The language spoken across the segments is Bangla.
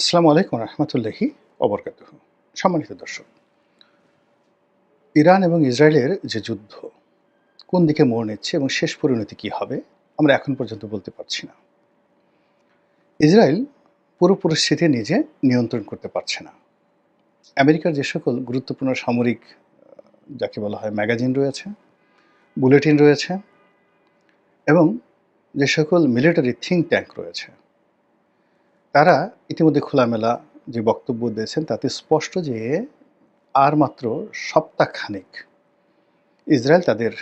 আসসালামু আলাইকুম রহমতুল্লাহি অবরকাতুহু। সম্মানিত দর্শক, ইরান এবং ইসরায়েলের যে যুদ্ধ কোন দিকে মোড় নিচ্ছে এবং শেষ পরিণতি কী হবে আমরা এখন পর্যন্ত বলতে পারছি না। ইসরায়েল পুরো পরিস্থিতি নিজে নিয়ন্ত্রণ করতে পারছে না। আমেরিকার যে সকল গুরুত্বপূর্ণ সামরিক যাকে বলা হয় ম্যাগাজিন রয়েছে, বুলেটিন রয়েছে এবং যে সকল মিলিটারি থিঙ্ক ট্যাঙ্ক রয়েছে, তারা ইতিমধ্যে খোলামেলা যে বক্তব্য দিয়েছেন তাতে স্পষ্ট যে আর মাত্র সপ্তাহখানেক ইসরায়েল তাদের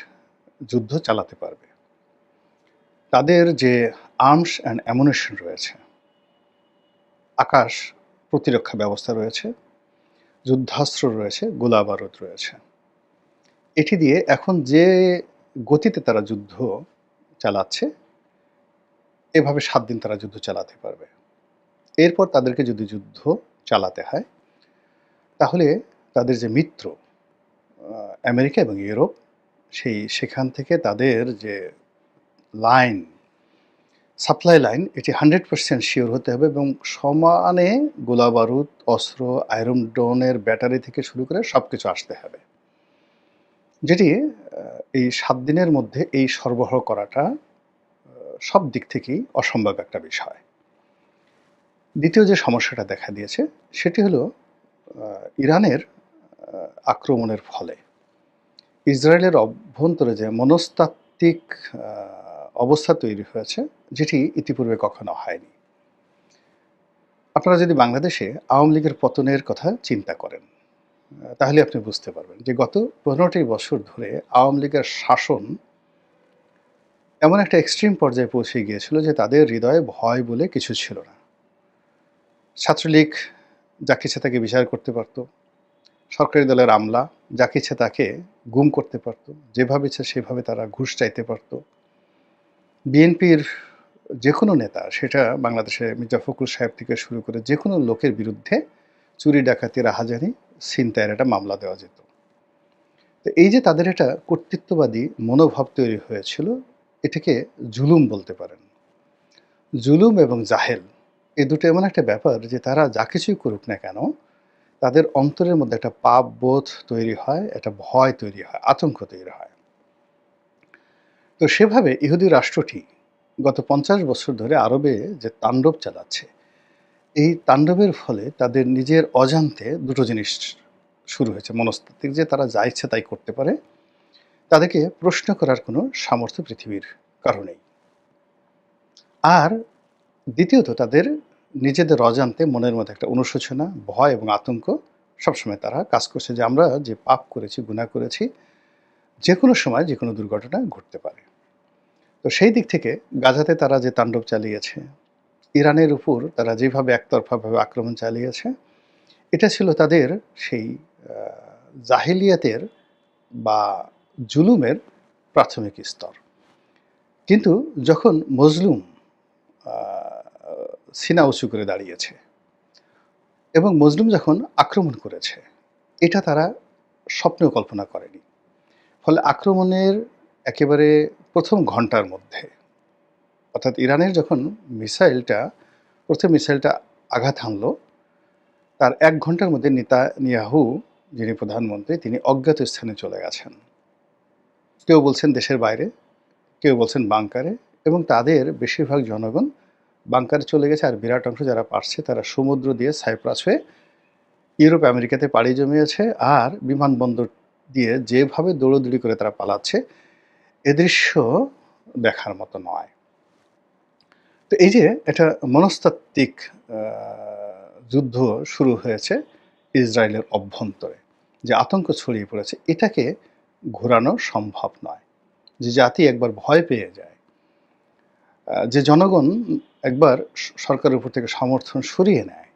যুদ্ধ চালাতে পারবে। তাদের যে আর্মস অ্যান্ড অ্যামুনিশন রয়েছে, আকাশ প্রতিরক্ষা ব্যবস্থা রয়েছে, যুদ্ধাস্ত্র রয়েছে, গোলাবারুদ রয়েছে, এটি দিয়ে এখন যে গতিতে তারা যুদ্ধ চালাচ্ছে, এভাবে ৭ দিন তারা যুদ্ধ চালাতে পারবে। এরপর তাদেরকে যদি যুদ্ধ চালাতে হয়, তাহলে তাদের যে মিত্র আমেরিকা এবং ইউরোপ, সেখান থেকে তাদের যে লাইন, সাপ্লাই লাইন, এটি 100% শিওর হতে হবে এবং সমানে গোলাবারুদ, অস্ত্র, আয়রন ড্রোনের ব্যাটারি থেকে শুরু করে সব কিছু আসতে হবে। যেটি এই ৭ দিনের মধ্যে এই সরবরাহ করাটা সব দিক থেকেই অসম্ভব একটা বিষয়। দ্বিতীয় যে সমস্যাটা দেখা দিয়েছে সেটি হলো ইরানের আক্রমণের ফলে ইসরায়েলের অভ্যন্তরে যে মনস্তাত্ত্বিক অবস্থা তৈরি হয়েছে, যেটি ইতিপূর্বে কখনো হয়নি। আপনারা যদি বাংলাদেশে আওয়ামী লীগের পতনের কথা চিন্তা করেন, তাহলে আপনি বুঝতে পারবেন যে গত ১৫টি বছর ধরে আওয়ামী লীগের শাসন এমন একটা এক্সট্রিম পর্যায়ে পৌঁছে গিয়েছিল যে তাদের হৃদয়ে ভয় বলে কিছু ছিল না। ছাত্রলীগ যাকে ইচ্ছে তাকে বিচার করতে পারত, সরকারি দলের আমলা যাকে ইচ্ছে তাকে গুম করতে পারত, যেভাবে ইচ্ছে সেভাবে তারা ঘুষ চাইতে পারত। বিএনপির যে কোনো নেতা, সেটা বাংলাদেশে মির্জা ফখরুল সাহেব থেকে শুরু করে যে কোনো লোকের বিরুদ্ধে চুরি, ডাকাতি, রাহাজানি, ছিনতাইয়ের একটা মামলা দেওয়া যেত। তো এই যে তাদের একটা কর্তৃত্ববাদী মনোভাব তৈরি হয়েছিল, এটাকে জুলুম বলতে পারেন। জুলুম এবং জাহেল, এই দুটো এমন একটা ব্যাপার যে তারা যা কিছুই করুক না কেন, তাদের অন্তরের মধ্যে একটা পাপ বোধ তৈরি হয়, একটা ভয় তৈরি হয়, আতঙ্ক তৈরি হয়। তো সেভাবে ইহুদি রাষ্ট্রটি গত ৫০ বছর ধরে আরবে যে তাণ্ডব চালাচ্ছে, এই তাণ্ডবের ফলে তাদের নিজের অজান্তে দুটো জিনিস শুরু হয়েছে মনস্তাত্ত্বিক, যে তারা যা ইচ্ছে তাই করতে পারে, তাদেরকে প্রশ্ন করার কোনো সামর্থ্য পৃথিবীর কারো নেই। আর দ্বিতীয়ত তাদের নিজেদের অজান্তে মনের মধ্যে একটা অনুশোচনা, ভয় এবং আতঙ্ক সবসময় তারা কাজ করছে যে আমরা যে পাপ করেছি, গুনাহ করেছি, যে কোনো সময় যে কোনো দুর্ঘটনা ঘটতে পারে। তো সেই দিক থেকে গাজাতে তারা যে তাণ্ডব চালিয়েছে, ইরানের উপর তারা যেভাবে একতরফাভাবে আক্রমণ চালিয়েছে, এটা ছিল তাদের সেই জাহিলিয়াতের বা জুলুমের প্রাথমিক স্তর। কিন্তু যখন মজলুম আ সিনা উঁচু করে দাঁড়িয়েছে এবং মজলুম যখন আক্রমণ করেছে, এটা তারা স্বপ্নেও কল্পনা করেনি। ফলে আক্রমণের একেবারে ১ম ঘন্টার মধ্যে, অর্থাৎ ইরানের যখন প্রথম মিসাইলটা আঘাত হানল, তার ১ ঘন্টার মধ্যে নেতানিয়াহু, যিনি প্রধানমন্ত্রী, তিনি অজ্ঞাত স্থানে চলে গেছেন। কেউ বলছেন দেশের বাইরে, কেউ বলছেন বাংকারে, এবং তাদের বেশিরভাগ জনগণ বাংকারে চলে গেছে। আর বিরাট অংশ যারা পারছে তারা সমুদ্র দিয়ে সাইপ্রাস হয়ে ইউরোপ আমেরিকাতে পাড়ি জমিয়েছে। আর বিমানবন্দর দিয়ে যেভাবে দৌড়দৌড়ি করে তারা পালাচ্ছে, এ দৃশ্য দেখার মতো নয়। তো এই যে একটা মনস্তাত্ত্বিক যুদ্ধ শুরু হয়েছে ইসরায়েলের অভ্যন্তরে, যে আতঙ্ক ছড়িয়ে পড়েছে, এটাকে ঘোরানো সম্ভব নয়। যে জাতি একবার ভয় পেয়ে যায়, যে জনগণ একবার সরকারের উপর থেকে সমর্থন সরিয়ে নেয়,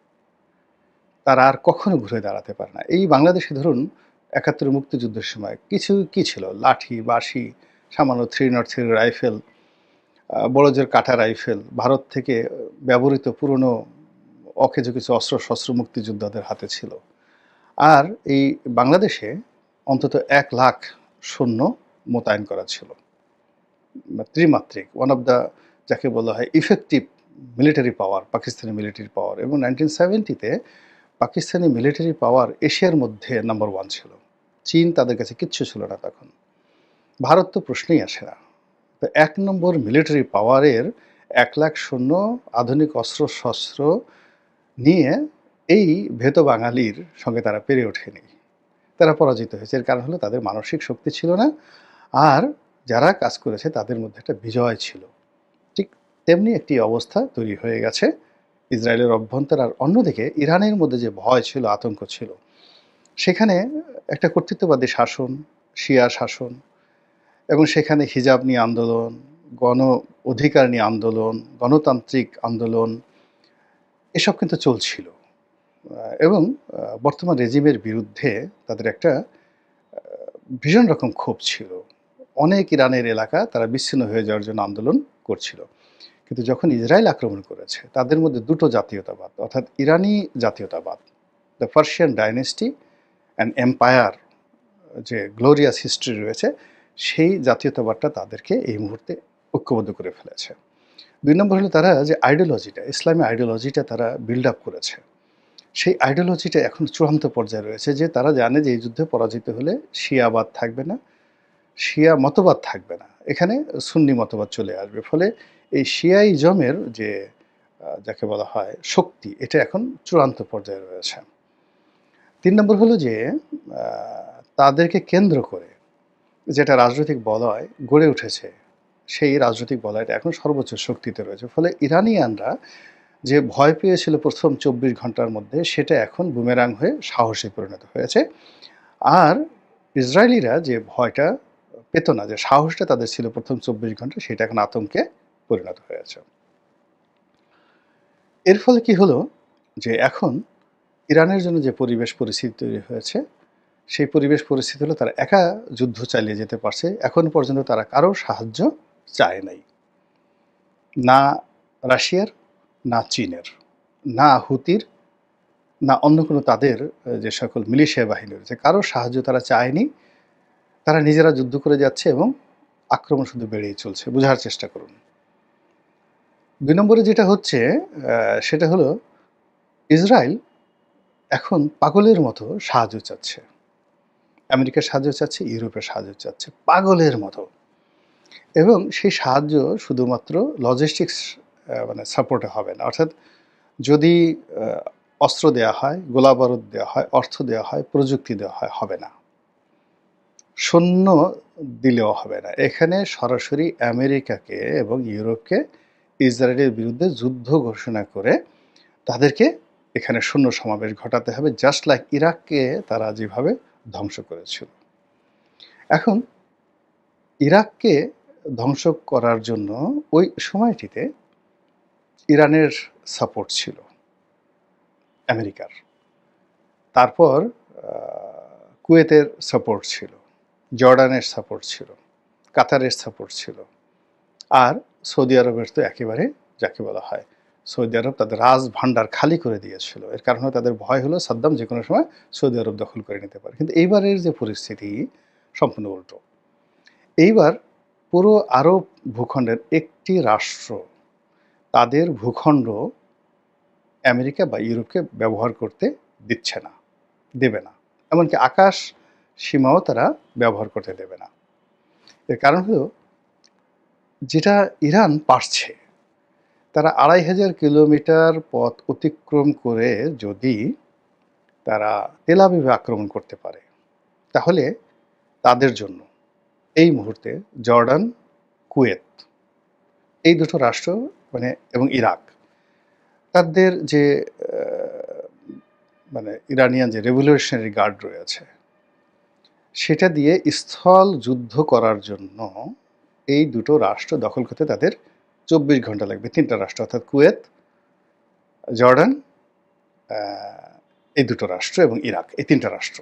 তারা আর কখনো ঘুরে দাঁড়াতে পারে না। এই বাংলাদেশে ধরুন ৭১ মুক্তিযুদ্ধের সময় কি ছিল? লাঠি, বাঁশি, সামান্য 303 রাইফেল, বড় জোর কাঁটা রাইফেল, ভারত থেকে ব্যবহৃত পুরনো অকেজো কিছু অস্ত্রশস্ত্র মুক্তিযোদ্ধাদের হাতে ছিল। আর এই বাংলাদেশে অন্তত ১,০০,০০০ সৈন্য মোতায়েন করা ছিল। ত্রিমাত্রিক, ওয়ান অফ দ্য, যাকে বলা হয় ইফেক্টিভ মিলিটারি পাওয়ার, পাকিস্তানি মিলিটারি পাওয়ার, এবং 1970-তে পাকিস্তানি মিলিটারি পাওয়ার এশিয়ার মধ্যে নাম্বার 1 ছিল। চীন তাদের কাছে কিচ্ছু ছিল না তখন। ভারত তো প্রশ্নেই আসে না। তো ১ নম্বর মিলিটারি পাওয়ারের ১,০০,০০০ সৈন্য, আধুনিক অস্ত্র-শস্ত্র নিয়ে এই ভেতো বাঙালির সঙ্গে তারা পেরে ওঠেনি। তারা পরাজিত হয়েছে। এর কারণ হলো তাদের মানসিক শক্তি ছিল না, আর যারা কাজ করেছে তাদের মধ্যে একটা বিজয় ছিল। ঠিক তেমনি একটি অবস্থা তৈরি হয়ে গেছে ইসরায়েলের অভ্যন্তরে। আর অন্যদিকে ইরানের মধ্যে যে ভয় ছিল, আতঙ্ক ছিল, সেখানে একটা কর্তৃত্ববাদী শাসন, শিয়া শাসন, এবং সেখানে হিজাব নিয়ে আন্দোলন, গণ অধিকার নিয়ে আন্দোলন, গণতান্ত্রিক আন্দোলন, এসব কিন্তু চলছিল। এবং বর্তমান রেজিমের বিরুদ্ধে তাদের একটা ভীষণ রকম ক্ষোভ ছিল। অনেক ইরানের এলাকা তারা বিচ্ছিন্ন হয়ে যাওয়ার জন্য আন্দোলন করছিল। কিন্তু যখন ইসরায়েল আক্রমণ করেছে, তাদের মধ্যে দুটো জাতীয়তাবাদ, অর্থাৎ ইরানি জাতীয়তাবাদ, the Persian dynasty and empire, যে গ্লোরিয়াস হিস্ট্রি রয়েছে, সেই জাতীয়তাবাদটা তাদেরকে এই মুহূর্তে ঐক্যবদ্ধ করে ফেলেছে। ২ নম্বর হলো তারা যে আইডিওলজিটা, ইসলামী আইডিওলজিটা তারা বিল্ড আপ করেছে, সেই আইডিওলজিটা এখন চূড়ান্ত পর্যায়ে রয়েছে, যে তারা জানে যে এই যুদ্ধে পরাজিত হলে শিয়াবাদ থাকবে না, শিয়া মতবাদ থাকবে না, এখানে সুন্নি মতবাদ চলে আসবে। ফলে এই শিয়াইজমের যে যাকে বলা হয় শক্তি, এটা এখন চূড়ান্ত পর্যায়ে রয়েছে। ৩ নম্বর হলো যে তাদেরকে কেন্দ্র করে যেটা রাজনৈতিক বলয় গড়ে উঠেছে, সেই রাজনৈতিক বলয়টা এখন সর্বোচ্চ শক্তিতে রয়েছে। ফলে ইরানিয়ানরা যে ভয় পেয়েছিল প্রথম ২৪ ঘন্টার মধ্যে, সেটা এখন বুমেরাং হয়ে সাহসে পরিণত হয়েছে। আর ইসরায়েলিরা যে ভয়টা পেত না, যে সাহসটা তাদের ছিল প্রথম ২৪ ঘন্টা, সেটা এখন আতঙ্কে পরিণত হয়েছে। এর ফলে কি হলো, যে এখন ইরানের জন্য যে পরিবেশ পরিস্থিতি তৈরি হয়েছে, সেই পরিবেশ পরিস্থিতি হলো তারা একা যুদ্ধ চালিয়ে যেতে পারছে। এখন পর্যন্ত তারা কারো সাহায্য চায় নাই। না রাশিয়ার, না চীনের, না হুতির, না অন্য কোনো তাদের যে সকল মিলিশিয়া বাহিনী রয়েছে, কারো সাহায্য তারা চায়নি। তারা নিজেরা যুদ্ধ করে যাচ্ছে এবং আক্রমণ শুধু বেড়েই চলছে। বোঝার চেষ্টা করুন। ২ নম্বরে যেটা হচ্ছে সেটা হলো ইসরায়েল এখন পাগলের মতো সাহায্য চাচ্ছে। আমেরিকার সাহায্য চাচ্ছে, ইউরোপের সাহায্য চাচ্ছে পাগলের মতো। এবং সেই সাহায্য শুধুমাত্র লজিস্টিক্স মানে সাপোর্টে হবে না। অর্থাৎ যদি অস্ত্র দেয়া হয়, গোলাবারুদ দেওয়া হয়, অর্থ দেওয়া হয়, প্রযুক্তি দেওয়া হয়, হবে না। সৈন্য দিলেও হবে না। এখানে সরাসরি আমেরিকাকে এবং ইউরোপকে ইসরায়েলের বিরুদ্ধে যুদ্ধ ঘোষণা করে তাদেরকে এখানে সৈন্য সমাবেশ ঘটাতে হবে, জাস্ট লাইক ইরাককে তারা যেভাবে ধ্বংস করেছিল। এখন ইরাককে ধ্বংস করার জন্য ওই সময়টিতে ইরানের সাপোর্ট ছিল, আমেরিকার। তারপর কুয়েতের সাপোর্ট ছিল, জর্ডানের সাপোর্ট ছিল, কাতারের সাপোর্ট ছিল, আর সৌদি আরবের তো একেবারে যাকে বলা হয়, সৌদি আরব তাদের রাজভাণ্ডার খালি করে দিয়েছিল। এর কারণে তাদের ভয় হলো সাদ্দাম যে কোনো সময় সৌদি আরব দখল করে নিতে পারে। কিন্তু এইবারের যে পরিস্থিতি সম্পূর্ণ উল্টো। এইবার পুরো আরব ভূখণ্ডের একটি রাষ্ট্র তাদের ভূখণ্ড আমেরিকা বা ইউরোপকে ব্যবহার করতে দিচ্ছে না, দেবে না। এমনকি আকাশ সীমাও তারা ব্যবহার করতে দেবে না। এর কারণ হলো, যেটা ইরান পারছে, তারা ২,৫০০ কিলোমিটার পথ অতিক্রম করে যদি তারা তেল আবিবে আক্রমণ করতে পারে, তাহলে তাদের জন্য এই মুহূর্তে জর্ডান, কুয়েত, এই দুটো রাষ্ট্র মানে এবং ইরাক, তাদের যে মানে ইরানিয়ান যে রেভলিউশনারি গার্ড রয়েছে, সেটা দিয়ে স্থল যুদ্ধ করার জন্য এই দুটো রাষ্ট্র দখল করতে তাদের ২৪ ঘন্টা লাগবে। ৩টা রাষ্ট্র, অর্থাৎ কুয়েত, জর্ডান, এই দুটো রাষ্ট্র এবং ইরাক, এই ৩টা রাষ্ট্র।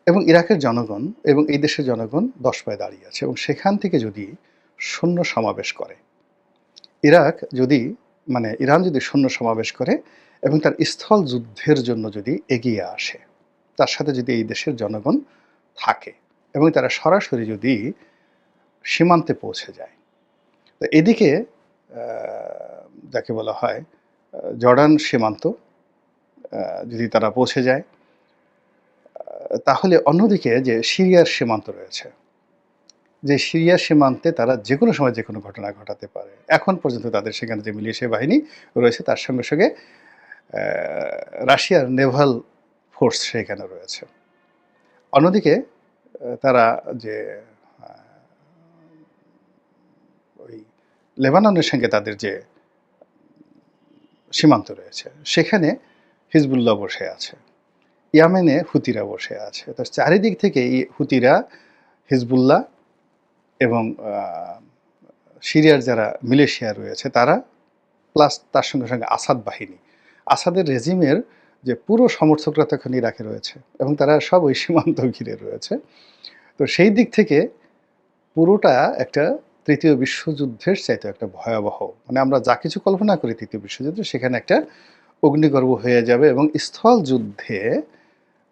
এবং ইরাকের জনগণ এবং এই দেশের জনগণ ১০ পায়ে দাঁড়িয়ে আছে। এবং সেখান থেকে যদি সৈন্য সমাবেশ করে, ইরাক যদি মানে ইরান যদি সৈন্য সমাবেশ করে এবং তার স্থল যুদ্ধের জন্য যদি এগিয়ে আসে, তার সাথে যদি এই দেশের জনগণ থাকে এবং তারা সরাসরি যদি সীমান্তে পৌঁছে যায়, তো এদিকে যাকে বলা হয় জর্ডান সীমান্ত যদি তারা পৌঁছে যায়, তাহলে অন্যদিকে যে সিরিয়ার সীমান্ত রয়েছে, যে সিরিয়ার সীমান্তে তারা যেকোনো সময় যেকোনো ঘটনা ঘটাতে পারে। এখন পর্যন্ত তাদের সেখানে যে মিলিশিয়া বাহিনী রয়েছে তার সঙ্গে, সঙ্গে আ রাশিয়ার নেভাল ফোর্স সেখানে রয়েছে। অন্যদিকে তারা যে আ ওই লেবাননের সঙ্গে তাদের যে সীমান্ত রয়েছে, সেখানে হিজবুল্লাহ বসে আছে। ইয়ামেনে হুতিরা বসে আছে। তো চারিদিক থেকে এই হুতিরা, হিজবুল্লাহ এবং সিরিয়ার যারা মিলিশিয়া রয়েছে তারা, প্লাস তার সঙ্গে, সঙ্গে আসাদ বাহিনী। আসাদের রেজিমের যে পুরো সমর্থকরা তখন ইরাকে রয়েছে এবং তারা সব ওই সীমান্ত ঘিরে রয়েছে। তো সেই দিক থেকে পুরোটা একটা ৩য় বিশ্বযুদ্ধের চাইতে একটা ভয়াবহ, মানে আমরা যা কিছু কল্পনা করি ৩য় বিশ্বযুদ্ধে, সেখানে একটা অগ্নিগর্ভ হয়ে যাবে এবং স্থল যুদ্ধে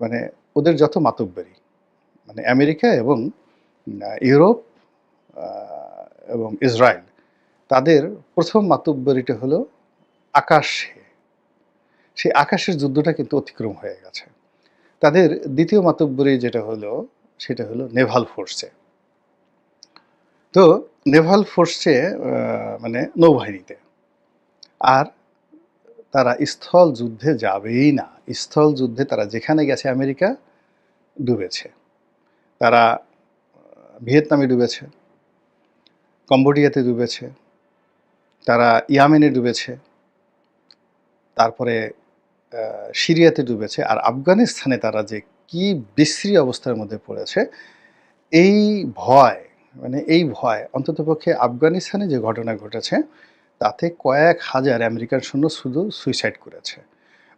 মানে ওদের যত মাতব্বরি, মানে আমেরিকা এবং ইউরোপ আ এবং ইসরায়েল, তাদের ১ম মাতব্বরিটা হলো আকাশে। সেই আকাশের যুদ্ধটা কিন্তু অতিক্রম হয়ে গেছে। তাদের ২য় মাতব্বরি যেটা হলো, সেটা হলো নেভাল ফোর্সে। তো নেভাল ফোর্সে মানে নৌবাহিনীতে। আর তারা স্থল যুদ্ধে যাবেই না। স্থল যুদ্ধে তারা যেখানে গেছে আমেরিকা ডুবেছে। তারা ভিয়েতনামে ডুবেছে, কম্বোডিয়াতে ডুবেছে, তারা ইয়ামেনে ডুবেছে, তারপরে সিরিয়াতে ডুবেছে। আর আফগানিস্তানে তারা যে কি বিশ্রী অবস্থার মধ্যে পড়েছে, এই ভয়, মানে এই ভয় অন্ততপক্ষে আফগানিস্তানে যে ঘটনা ঘটেছে তাতে কয়েক হাজার আমেরিকান সৈন্য শুধু সুইসাইড করেছে।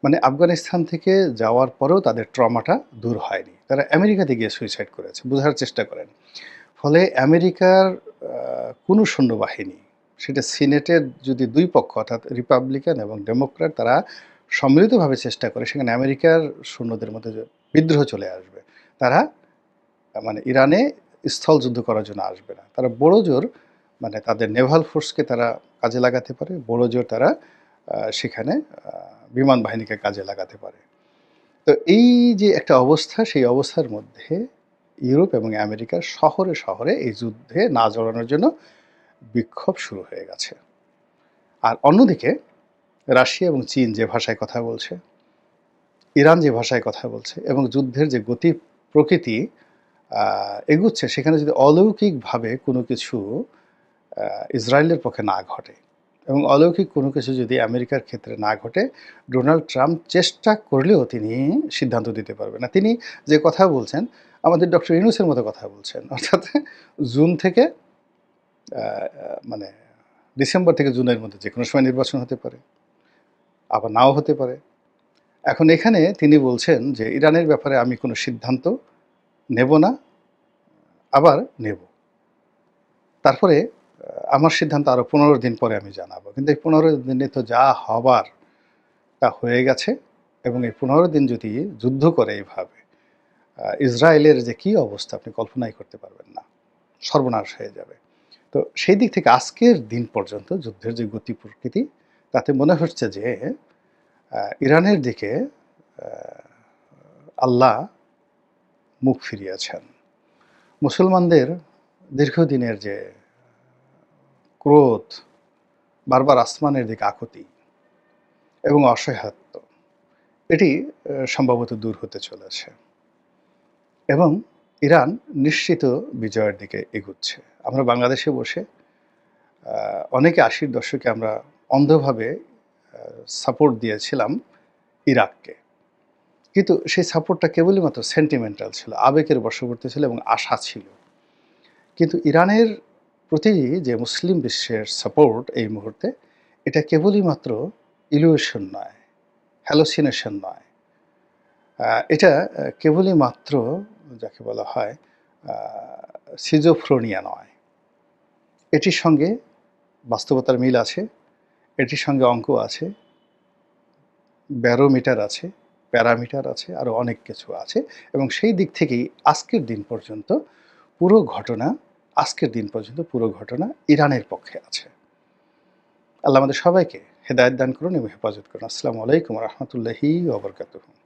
মানে আফগানিস্তান থেকে যাওয়ার পরেও তাদের ট্রমাটা দূর হয়নি। তারা আমেরিকাতে গিয়ে সুইসাইড করেছে। বোঝার চেষ্টা করেন। ফলে আমেরিকার কোনো সৈন্যবাহিনী, সেটা সিনেটের যদি ২ পক্ষ অর্থাৎ রিপাবলিকান এবং ডেমোক্র্যাট তারা সম্মিলিতভাবে চেষ্টা করে, সেখানে আমেরিকার সৈন্যদের মধ্যে যে বিদ্রোহ চলে আসবে। তারা মানে ইরানে স্থল যুদ্ধ করার জন্য আসবে না। তারা বড়জোর মানে তাদের নেভাল ফোর্সকে তারা কাজে লাগাতে পারে। বড়জোর তারা সেখানে বিমান বাহিনীকে কাজে লাগাতে পারে। তো এই যে একটা অবস্থা, সেই অবস্থার মধ্যে ইউরোপ এবং আমেরিকার শহরে, শহরে এই যুদ্ধে না জড়ানোর জন্য বিক্ষোভ শুরু হয়ে গেছে। আর অন্যদিকে রাশিয়া এবং চীন যে ভাষায় কথা বলছে, ইরান যে ভাষায় কথা বলছে এবং যুদ্ধের যে গতি প্রকৃতি এগুচ্ছে, সেখানে যদি অলৌকিকভাবে কোনো কিছু ইসরায়েলের পক্ষে না ঘটে এবং অলৌকিক কোনো কিছু যদি আমেরিকার ক্ষেত্রে না ঘটে, ডোনাল্ড ট্রাম্প চেষ্টা করলেও তিনি সিদ্ধান্ত দিতে পারবেন না। তিনি যে কথা বলছেন, আমাদের ডক্টর ইউনূসের মতো কথা বলছেন। অর্থাৎ জুন থেকে মানে ডিসেম্বর থেকে জুনের মধ্যে যেকোনো সময় নির্বাচন হতে পারে, আবার নাও হতে পারে। এখন এখানে তিনি বলছেন যে ইরানের ব্যাপারে আমি কোনো সিদ্ধান্ত নেব না, আবার নেব। তারপরে আমার সিদ্ধান্ত আরও ১৫ দিন পরে আমি জানাবো। কিন্তু এই ১৫ দিনে তো যা হবার তা হয়ে গেছে এবং এই ১৫ দিন যদি যুদ্ধ করে এইভাবে, ইসরায়েলের যে কী অবস্থা আপনি কল্পনাই করতে পারবেন না। সর্বনাশ হয়ে যাবে। তো সেই দিক থেকে আজকের দিন পর্যন্ত যুদ্ধের যে গতি প্রকৃতি, তাতে মনে হচ্ছে যে ইরানের দিকে আল্লাহ মুখ ফিরিয়েছেন। মুসলমানদের দীর্ঘদিনের যে ক্রোধ, বারবার আসমানের দিকে আকুতি এবং অসহায়ত্ব, এটি সম্ভবত দূর হতে চলেছে এবং ইরান নিশ্চিত বিজয়ের দিকে এগুচ্ছে। আমরা বাংলাদেশে বসে অনেকে ৮০-র দশকে আমরা অন্ধভাবে সাপোর্ট দিয়েছিলাম ইরাককে। কিন্তু সেই সাপোর্টটা কেবলই মাত্র সেন্টিমেন্টাল ছিল, আবেগের বশবর্তী ছিল এবং আশা ছিল। কিন্তু ইরানের প্রতি যে মুসলিম বিশ্বের সাপোর্ট এই মুহূর্তে, এটা কেবলই মাত্র ইলিউশন নয়, হ্যালোসিনেশন নয়। এটা কেবলই মাত্র যাকে বলা হয় সিজোফ্রেনিয়া নয়। এটির সঙ্গে বাস্তবতার মিল আছে, এটির সঙ্গে অঙ্ক আছে, ব্যারোমিটার আছে, প্যারামিটার আছে, আরও অনেক কিছু আছে এবং সেই দিক থেকেই আজকের দিন পর্যন্ত পুরো ঘটনা ইরানের পক্ষে আছে। আল্লাহ আমাদের সবাইকে হেদায়েত দান করুন এবং হেফাজত করুন। আসসালামু আলাইকুম ওয়া রাহমাতুল্লাহি ওয়া বারাকাতুহু।